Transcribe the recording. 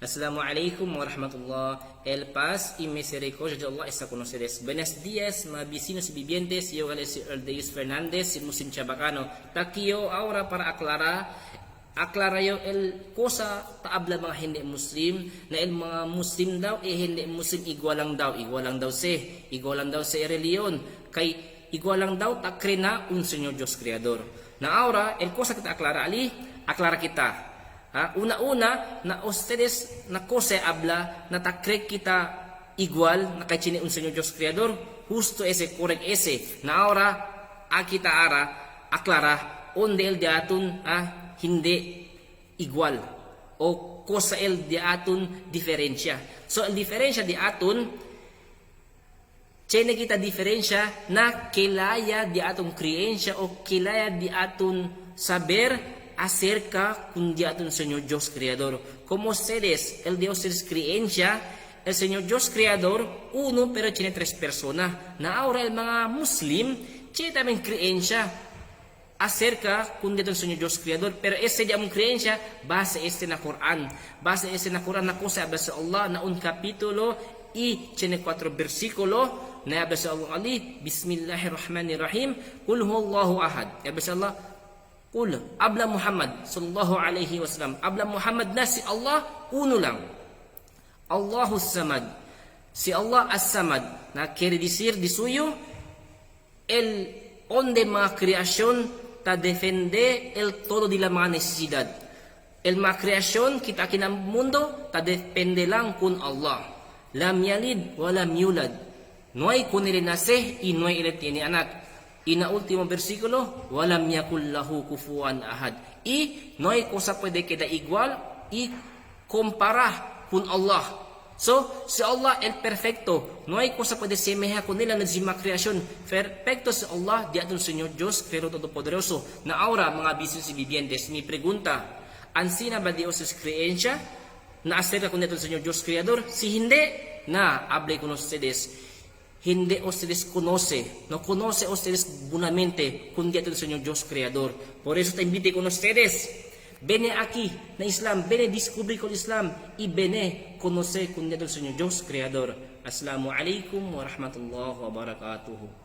Assalamualaikum warahmatullahi. El paz y misericordia de Allah está con ustedes. Buenos días, mis vecinos y vivientes. Yo soy Eldeus Fernández, el Muslim Chabacano. Takiyo ahora para aclarar yo el cosa taabla mga hindi Muslim na el mga Muslim daw hindi Muslim igual lang daw sa reliyon kay igual lang daw takre na un Señor Dios Creador. Na ahora el cosa kita aclara kita. Una na ustedes na cosa habla na takre kita igual na kay chini un Señor Dios Creador, justo ese, correct ese. Na ahora kita aclara onde el diatun hindi igual o cosa el diatun diferensya. So el diferensya diatun chene kita diferensya na kilaya diatun kriensya o kilaya diatun saber acerca con diatun Señor Dios Creador. Como ustedes, el Dios es creencia, el Señor Dios Creador, uno pero tiene tres personas. Na ahora el mga Muslim, tiene también creencia acerca con diatun Señor Dios Creador. Pero ese diamong creencia, base este na Quran. Base este na Quran na cosa habla sa Allah na un capítulo y tiene 4 versículos. Na habla sa Allah Bismillahirrahmanirrahim. Qul huwallahu ahad. Habla sa Allah, Qul, habla Muhammad sallallahu alaihi wasallam. Habla Muhammad na si Allah uno lang. Allahus Samad. Si Allah As-Samad. Na quiere decir de suyo el onde mga creación ta defende el todo de la mga necesidad. El mga creación kita kinang mundo ta depende lang kun Allah. Lam yalid wa lam yulad. No hay kun nace y no hay tiene anak. Y na último versículo, walam yakul lahu kufuwan ahad. Y no hay cosa puede quedar igual y compara con Allah. So, si Allah el perfecto, no hay cosa puede semeja con él en la creación. Perfecto si Allah, di atong Señor Dios, pero todopoderoso. Na ahora, mga bisos y vivientes, mi pregunta, ansina ba Dios es creencia? Na acerca con atong Señor Dios Creador? Si hindi, na hable con ustedes. Hindi ustedes no conoce ustedes buenamente con diatun Señor Dios Creador. Por eso te invito con ustedes, vene aquí na Islam, vene descubrir con Islam y vene conocer con diatun Señor Dios Creador. Assalamualaikum warahmatullahi wabarakatuh.